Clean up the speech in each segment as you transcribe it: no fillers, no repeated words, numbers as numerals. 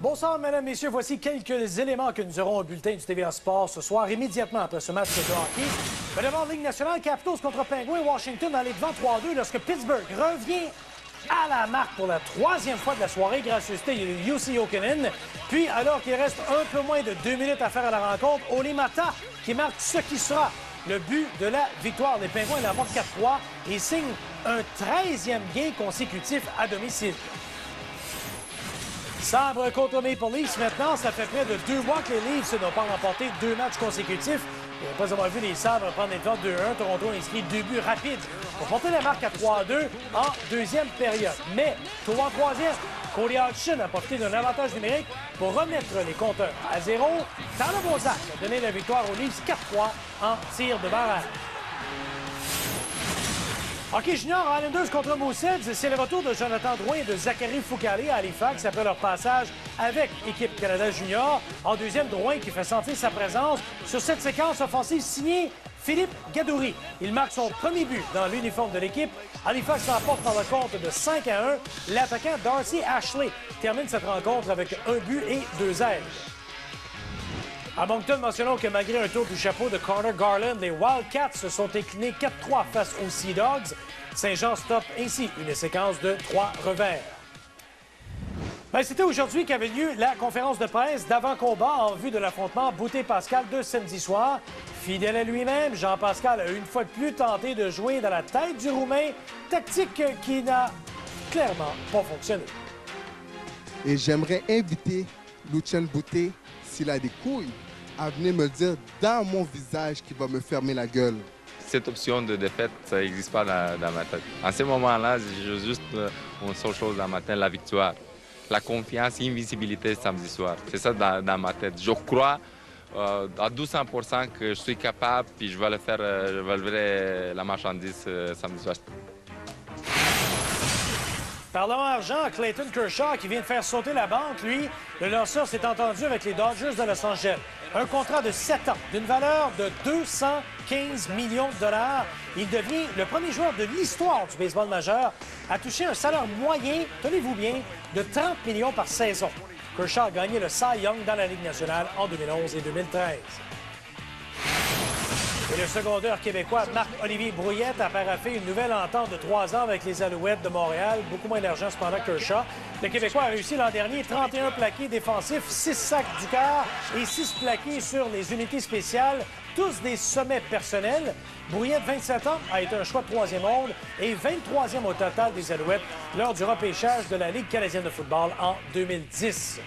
Bonsoir, mesdames, messieurs. Voici quelques éléments que nous aurons au bulletin du TVA Sport ce soir, immédiatement après ce match de hockey. Mais d'abord, Ligue nationale, Capitals contre Penguins, Washington allait devant 3-2 lorsque Pittsburgh revient à la marque pour la troisième fois de la soirée. Gracieuseté, il y a eu Jussi Jokinen. Puis, alors qu'il reste un peu moins de 2 minutes à faire à la rencontre, Olli Maatta qui marque ce qui sera le but de la victoire. Les Penguins l'emportent 4-3 et signent un 13e gain consécutif à domicile. Sabre contre Maple Leafs maintenant, ça fait près de 2 mois que les Leafs n'ont pas remporté 2 matchs consécutifs. Et après avoir vu les Sabres prendre les devants 2-1, Toronto a inscrit 2 buts rapides pour porter la marque à 3-2 en deuxième période. Mais, tour en troisième, Cody Hodgson a profité d'un avantage numérique pour remettre les compteurs à 0. Tyler Bozak a donné la victoire aux Leafs 4-3 en tir de barrage. Hockey junior, Islanders contre Mooseheads, c'est le retour de Jonathan Drouin et de Zachary Fucale à Halifax après leur passage avec Équipe Canada junior. En deuxième, Drouin qui fait sentir sa présence sur cette séquence offensive signée Philippe Gadouri. Il marque son premier but dans l'uniforme de l'équipe. Halifax l'emporte par le compte de 5-1. L'attaquant Darcy Ashley termine cette rencontre avec 1 but et 2 aides. À Moncton, mentionnons que malgré un tour du chapeau de Connor Garland, les Wildcats se sont inclinés 4-3 face aux Sea Dogs. Saint-Jean stoppe ainsi une séquence de 3 revers. C'était aujourd'hui qu'avait lieu la conférence de presse d'avant-combat en vue de l'affrontement Boutet-Pascal de samedi soir. Fidèle à lui-même, Jean-Pascal a une fois de plus tenté de jouer dans la tête du Roumain, tactique qui n'a clairement pas fonctionné. Et j'aimerais inviter Lucien Boutet, s'il a des couilles, à venir me dire dans mon visage qu'il va me fermer la gueule. Cette option de défaite, ça n'existe pas dans ma tête. En ce moment-là, j'ai juste une seule chose dans ma tête, la victoire. La confiance, l'invisibilité samedi soir. C'est ça dans ma tête. Je crois à 200% que je suis capable, puis je vais le faire, je vais lever la marchandise samedi soir. Parlons argent, Clayton Kershaw qui vient de faire sauter la banque, lui, le lanceur s'est entendu avec les Dodgers de Los Angeles. Un contrat de 7 ans, d'une valeur de 215 millions de dollars. Il devient le premier joueur de l'histoire du baseball majeur à toucher un salaire moyen, tenez-vous bien, de 30 millions par saison. Kershaw a gagné le Cy Young dans la Ligue nationale en 2011 et 2013. Et le secondeur québécois Marc-Olivier Brouillette a paraphé une nouvelle entente de 3 ans avec les Alouettes de Montréal. Beaucoup moins d'argent cependant que Kershaw. Le Québécois a réussi l'an dernier 31 plaqués défensifs, 6 sacs du quart et 6 plaqués sur les unités spéciales, tous des sommets personnels. Brouillette, 27 ans, a été un choix de 3e ronde et 23e au total des Alouettes lors du repêchage de la Ligue canadienne de football en 2010.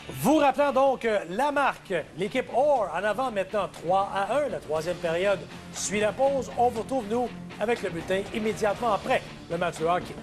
Vous rappelant donc la marque, l'équipe Orr en avant maintenant 3-1. La troisième période suit la pause. On vous retrouve, nous, avec le bulletin immédiatement après le match de hockey.